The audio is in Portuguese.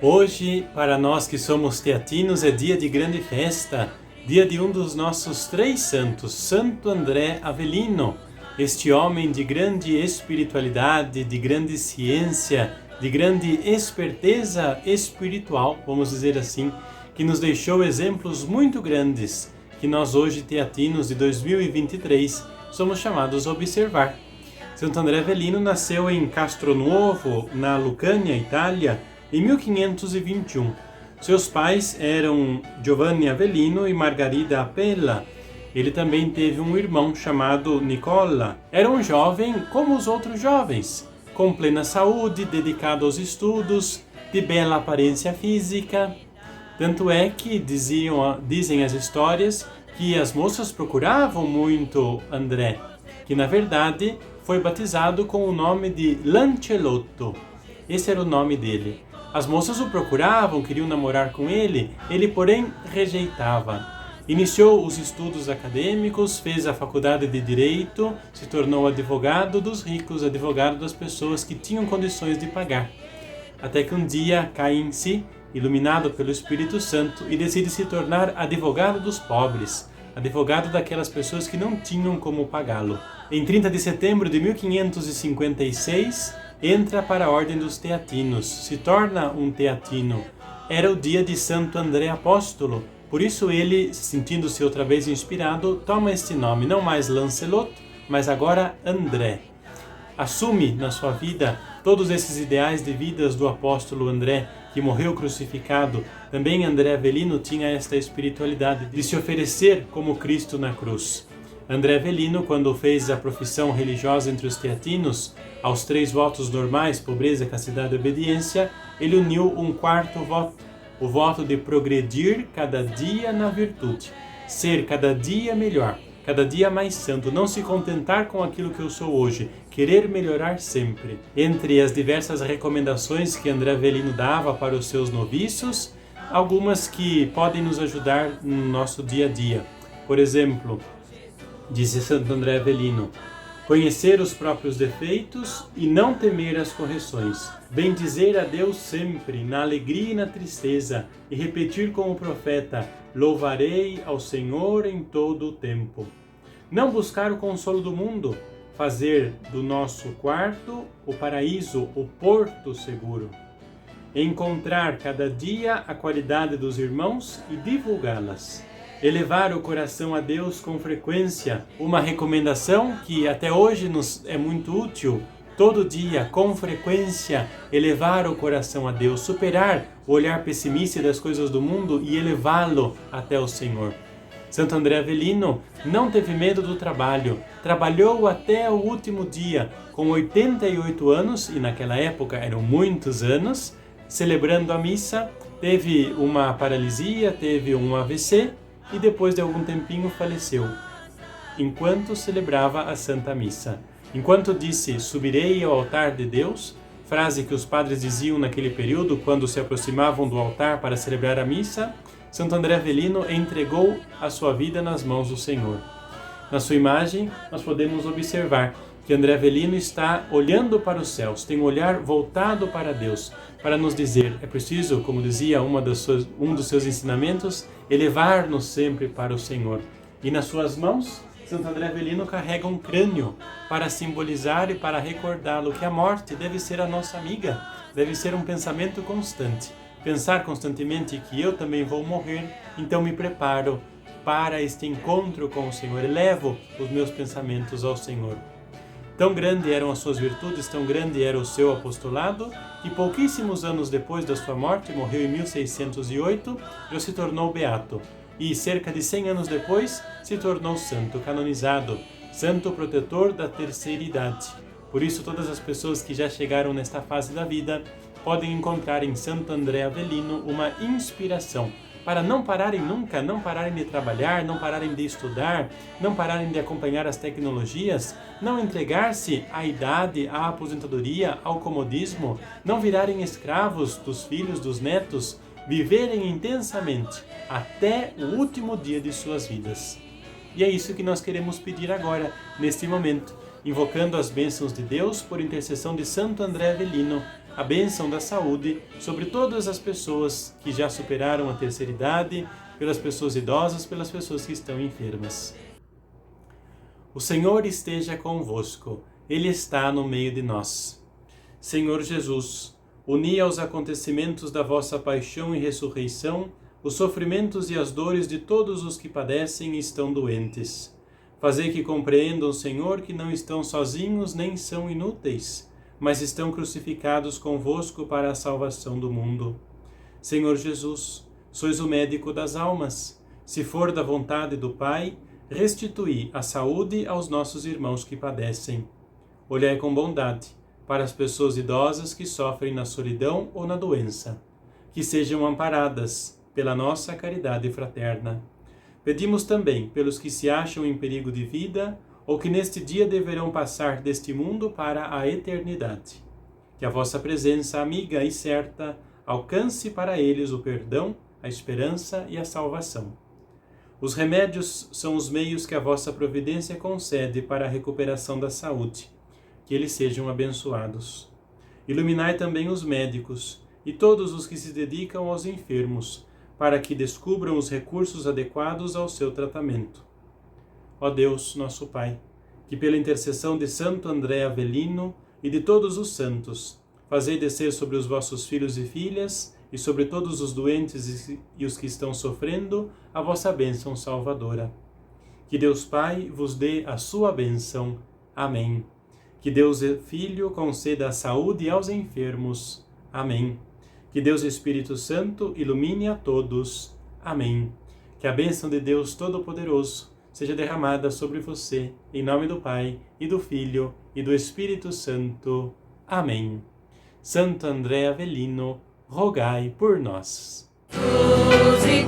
Hoje, para nós que somos teatinos, é dia de grande festa, dia de um dos nossos três santos, Santo André Avelino, este homem de grande espiritualidade, de grande ciência, de grande esperteza espiritual, vamos dizer assim, que nos deixou exemplos muito grandes, que nós hoje, teatinos de 2023, somos chamados a observar. Santo André Avelino nasceu em Castronuovo, na Lucânia, Itália, em 1521. Seus pais eram Giovanni Avelino e Margarida Apella. Ele também teve um irmão chamado Nicola. Era um jovem como os outros jovens, com plena saúde, dedicado aos estudos, de bela aparência física. Tanto é que dizem as histórias que as moças procuravam muito André, que na verdade foi batizado com o nome de Lancelotto. Esse era o nome dele. As moças o procuravam, queriam namorar com ele, porém rejeitava. Iniciou os estudos acadêmicos, fez a faculdade de Direito, se tornou advogado dos ricos, advogado das pessoas que tinham condições de pagar. Até que um dia cai em si, iluminado pelo Espírito Santo, e decide se tornar advogado dos pobres, advogado daquelas pessoas que não tinham como pagá-lo. Em 30 de setembro de 1556, entra para a Ordem dos Teatinos, se torna um teatino. Era o dia de Santo André Apóstolo, por isso ele, sentindo-se outra vez inspirado, toma este nome, não mais Lancelot, mas agora André. Assume na sua vida todos esses ideais de vidas do apóstolo André, que morreu crucificado. Também André Avelino tinha esta espiritualidade de se oferecer como Cristo na cruz. André Avelino, quando fez a profissão religiosa entre os teatinos, aos 3 votos normais, pobreza, castidade e obediência, ele uniu um quarto voto, o voto de progredir cada dia na virtude, ser cada dia melhor, cada dia mais santo, não se contentar com aquilo que eu sou hoje, querer melhorar sempre. Entre as diversas recomendações que André Avelino dava para os seus noviços, algumas que podem nos ajudar no nosso dia a dia. Por exemplo, disse Santo André Avelino: conhecer os próprios defeitos e não temer as correções. Bendizer a Deus sempre, na alegria e na tristeza, e repetir com o profeta: louvarei ao Senhor em todo o tempo. Não buscar o consolo do mundo, fazer do nosso quarto o paraíso, o porto seguro. Encontrar cada dia a qualidade dos irmãos e divulgá-las. Elevar o coração a Deus com frequência, uma recomendação que até hoje nos é muito útil. Todo dia, com frequência, elevar o coração a Deus, superar o olhar pessimista das coisas do mundo e elevá-lo até o Senhor. Santo André Avelino não teve medo do trabalho, trabalhou até o último dia, com 88 anos, e naquela época eram muitos anos, celebrando a missa, teve uma paralisia, teve um AVC, e depois de algum tempinho faleceu, enquanto celebrava a Santa Missa. Enquanto disse: subirei ao altar de Deus, frase que os padres diziam naquele período quando se aproximavam do altar para celebrar a missa, Santo André Avelino entregou a sua vida nas mãos do Senhor. Na sua imagem, nós podemos observar que André Avelino está olhando para os céus, tem um olhar voltado para Deus, para nos dizer: é preciso, como dizia um dos seus ensinamentos, elevar-nos sempre para o Senhor. E nas suas mãos, Santo André Avelino carrega um crânio para simbolizar e para recordá-lo que a morte deve ser a nossa amiga, deve ser um pensamento constante. Pensar constantemente que eu também vou morrer, então me preparo para este encontro com o Senhor, elevo os meus pensamentos ao Senhor. Tão grande eram as suas virtudes, tão grande era o seu apostolado, que pouquíssimos anos depois da sua morte, morreu em 1608, já se tornou beato. E cerca de 100 anos depois, se tornou santo, canonizado, santo protetor da terceira idade. Por isso, todas as pessoas que já chegaram nesta fase da vida podem encontrar em Santo André Avelino uma inspiração para não pararem nunca, não pararem de trabalhar, não pararem de estudar, não pararem de acompanhar as tecnologias, não entregar-se à idade, à aposentadoria, ao comodismo, não virarem escravos dos filhos, dos netos, viverem intensamente até o último dia de suas vidas. E é isso que nós queremos pedir agora, neste momento, invocando as bênçãos de Deus por intercessão de Santo André Avelino, a bênção da saúde sobre todas as pessoas que já superaram a terceira idade, pelas pessoas idosas, pelas pessoas que estão enfermas. O Senhor esteja convosco, Ele está no meio de nós. Senhor Jesus, uni aos acontecimentos da vossa paixão e ressurreição os sofrimentos e as dores de todos os que padecem e estão doentes. Fazei que compreendam, Senhor, que não estão sozinhos nem são inúteis, mas estão crucificados convosco para a salvação do mundo. Senhor Jesus, sois o médico das almas. Se for da vontade do Pai, restituí a saúde aos nossos irmãos que padecem. Olhai com bondade para as pessoas idosas que sofrem na solidão ou na doença, que sejam amparadas pela nossa caridade fraterna. Pedimos também pelos que se acham em perigo de vida ou que neste dia deverão passar deste mundo para a eternidade. Que a vossa presença amiga e certa alcance para eles o perdão, a esperança e a salvação. Os remédios são os meios que a vossa providência concede para a recuperação da saúde. Que eles sejam abençoados. Iluminai também os médicos e todos os que se dedicam aos enfermos, para que descubram os recursos adequados ao seu tratamento. Ó Deus, nosso Pai, que pela intercessão de Santo André Avelino e de todos os santos, fazei descer sobre os vossos filhos e filhas e sobre todos os doentes e os que estão sofrendo a vossa bênção salvadora. Que Deus Pai vos dê a sua bênção. Amém. Que Deus Filho conceda a saúde aos enfermos. Amém. Que Deus Espírito Santo ilumine a todos. Amém. Que a bênção de Deus Todo-Poderoso seja derramada sobre você, em nome do Pai, e do Filho, e do Espírito Santo. Amém. Santo André Avelino, rogai por nós. Cruz e